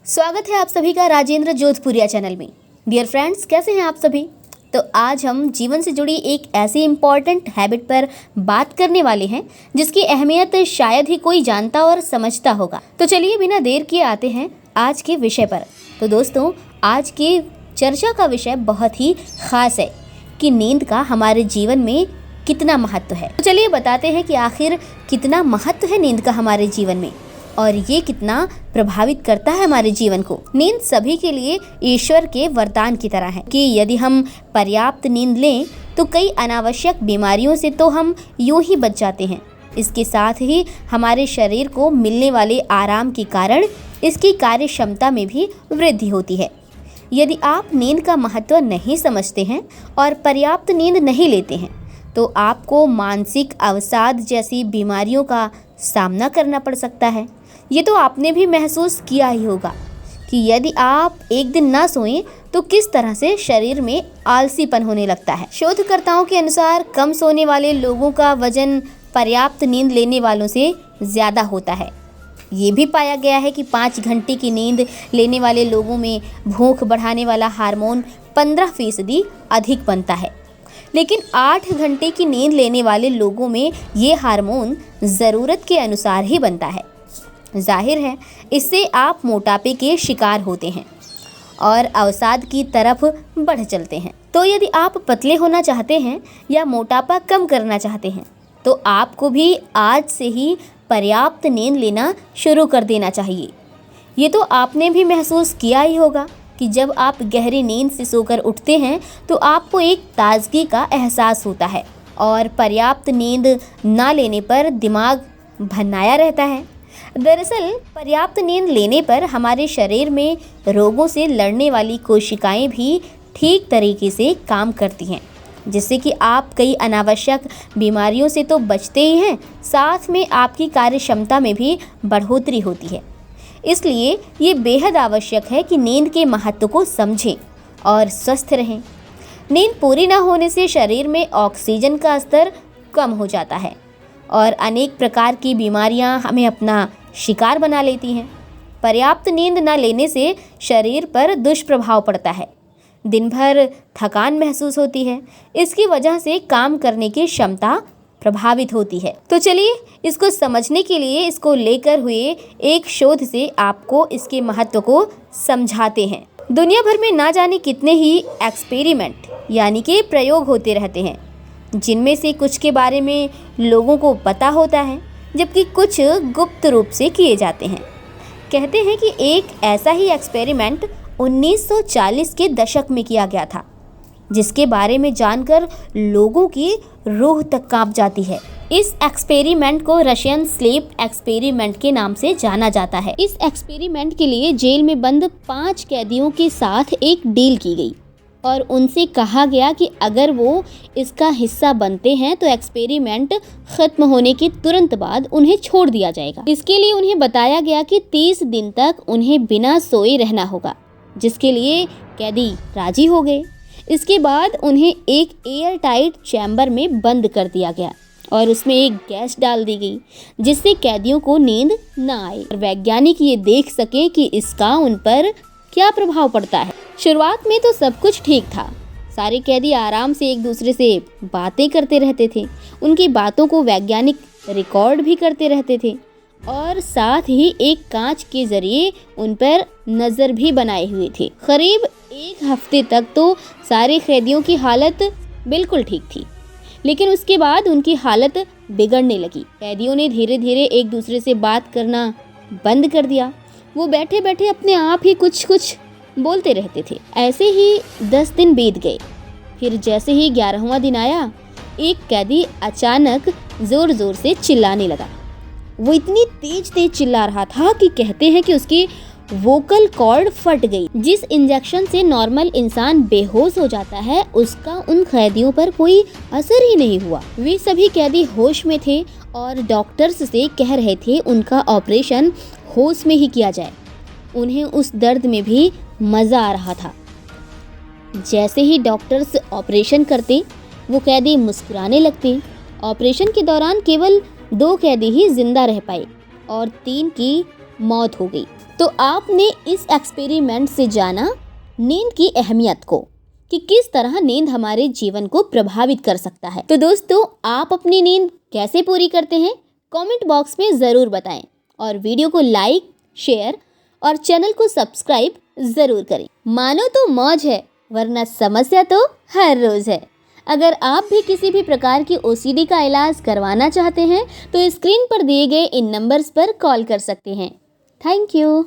स्वागत है आप सभी का राजेंद्र जोधपुरिया चैनल में। डियर फ्रेंड्स, कैसे हैं आप सभी। तो आज हम जीवन से जुड़ी एक ऐसी इम्पॉर्टेंट हैबिट पर बात करने वाले हैं जिसकी अहमियत शायद ही कोई जानता और समझता होगा। तो चलिए बिना देर किए आते हैं आज के विषय पर। तो दोस्तों, आज की चर्चा का विषय बहुत ही खास है कि नींद का हमारे जीवन में कितना महत्व है। तो चलिए बताते हैं कि आखिर कितना महत्व है नींद का हमारे जीवन में और ये कितना प्रभावित करता है हमारे जीवन को। नींद सभी के लिए ईश्वर के वरदान की तरह है कि यदि हम पर्याप्त नींद लें तो कई अनावश्यक बीमारियों से तो हम यूं ही बच जाते हैं। इसके साथ ही हमारे शरीर को मिलने वाले आराम के कारण इसकी कार्य क्षमता में भी वृद्धि होती है। यदि आप नींद का महत्व नहीं समझते हैं और पर्याप्त नींद नहीं लेते हैं तो आपको मानसिक अवसाद जैसी बीमारियों का सामना करना पड़ सकता है। ये तो आपने भी महसूस किया ही होगा कि यदि आप एक दिन ना सोएं तो किस तरह से शरीर में आलसीपन होने लगता है। शोधकर्ताओं के अनुसार कम सोने वाले लोगों का वजन पर्याप्त नींद लेने वालों से ज़्यादा होता है। ये भी पाया गया है कि 5 घंटे की नींद लेने वाले लोगों में भूख बढ़ाने वाला हार्मोन 15% अधिक बनता है, लेकिन 8 घंटे की नींद लेने वाले लोगों में ये हार्मोन ज़रूरत के अनुसार ही बनता है। जाहिर है इससे आप मोटापे के शिकार होते हैं और अवसाद की तरफ बढ़ चलते हैं। तो यदि आप पतले होना चाहते हैं या मोटापा कम करना चाहते हैं तो आपको भी आज से ही पर्याप्त नींद लेना शुरू कर देना चाहिए। ये तो आपने भी महसूस किया ही होगा कि जब आप गहरी नींद से सोकर उठते हैं तो आपको एक ताजगी का एहसास होता है और पर्याप्त नींद ना लेने पर दिमाग भन्नाया रहता है। दरअसल पर्याप्त नींद लेने पर हमारे शरीर में रोगों से लड़ने वाली कोशिकाएं भी ठीक तरीके से काम करती हैं, जिससे कि आप कई अनावश्यक बीमारियों से तो बचते ही हैं, साथ में आपकी कार्य क्षमता में भी बढ़ोतरी होती है। इसलिए ये बेहद आवश्यक है कि नींद के महत्व को समझें और स्वस्थ रहें। नींद पूरी न होने से शरीर में ऑक्सीजन का स्तर कम हो जाता है और अनेक प्रकार की बीमारियां हमें अपना शिकार बना लेती हैं। पर्याप्त नींद न लेने से शरीर पर दुष्प्रभाव पड़ता है। दिन भर थकान महसूस होती है। इसकी वजह से काम करने की क्षमता प्रभावित होती है। तो चलिए इसको समझने के लिए इसको लेकर हुए एक शोध से आपको इसके महत्व को समझाते हैं। दुनिया भर में ना जाने कितने ही एक्सपेरिमेंट यानी कि प्रयोग होते रहते हैं, जिनमें से कुछ के बारे में लोगों को पता होता है जबकि कुछ गुप्त रूप से किए जाते हैं। कहते हैं कि एक ऐसा ही एक्सपेरिमेंट 1940 के दशक में किया गया था, जिसके बारे में जानकर लोगों की रूह तक कांप जाती है। इस एक्सपेरिमेंट को रशियन स्लीप एक्सपेरिमेंट के नाम से जाना जाता है। इस एक्सपेरिमेंट के लिए जेल में बंद 5 कैदियों के साथ एक डील की गई और उनसे कहा गया कि अगर वो इसका हिस्सा बनते हैं तो एक्सपेरिमेंट ख़त्म होने के तुरंत बाद उन्हें छोड़ दिया जाएगा। इसके लिए उन्हें बताया गया कि 30 दिन तक उन्हें बिना सोए रहना होगा, जिसके लिए कैदी राजी हो गए। इसके बाद उन्हें एक एयर टाइट चैम्बर में बंद कर दिया गया और उसमें एक गैस डाल दी गई जिससे कैदियों को नींद न आए और वैज्ञानिक ये देख सके कि इसका उन पर क्या प्रभाव पड़ता है। शुरुआत में तो सब कुछ ठीक था। सारे कैदी आराम से एक दूसरे से बातें करते रहते थे। उनकी बातों को वैज्ञानिक रिकॉर्ड भी करते रहते थे और साथ ही एक कांच के जरिए उन पर नज़र भी बनाए हुए थे। करीब 1 हफ्ते तक तो सारे कैदियों की हालत बिल्कुल ठीक थी, लेकिन उसके बाद उनकी हालत बिगड़ने लगी। कैदियों ने धीरे धीरे एक दूसरे से बात करना बंद कर दिया। वो बैठे बैठे अपने आप ही कुछ बोलते रहते थे। ऐसे ही 10 दिन बीत गए। फिर जैसे ही 11वां दिन आया, एक कैदी अचानक ज़ोर ज़ोर से चिल्लाने लगा। वो इतनी तेज चिल्ला रहा था कि कहते हैं कि उसकी वोकल कॉर्ड फट गई। जिस इंजेक्शन से नॉर्मल इंसान बेहोश हो जाता है, उसका उन कैदियों पर कोई असर ही नहीं हुआ। वे सभी कैदी होश में थे और डॉक्टर्स से कह रहे थे उनका ऑपरेशन होश में ही किया जाए। उन्हें उस दर्द में भी मज़ा आ रहा था। जैसे ही डॉक्टर्स ऑपरेशन करते, वो कैदी मुस्कुराने लगते। ऑपरेशन के दौरान केवल 2 कैदी ही जिंदा रह पाए और 3 की मौत हो गई। तो आपने इस एक्सपेरिमेंट से जाना नींद की अहमियत को कि किस तरह नींद हमारे जीवन को प्रभावित कर सकता है। तो दोस्तों, आप अपनी नींद कैसे पूरी करते हैं कमेंट बॉक्स में ज़रूर बताएं और वीडियो को लाइक, शेयर और चैनल को सब्सक्राइब ज़रूर करें। मानो तो मौज है, वरना समस्या तो हर रोज़ है। अगर आप भी किसी भी प्रकार की OCD का इलाज करवाना चाहते हैं तो स्क्रीन पर दिए गए इन नंबर्स पर कॉल कर सकते हैं। Thank you.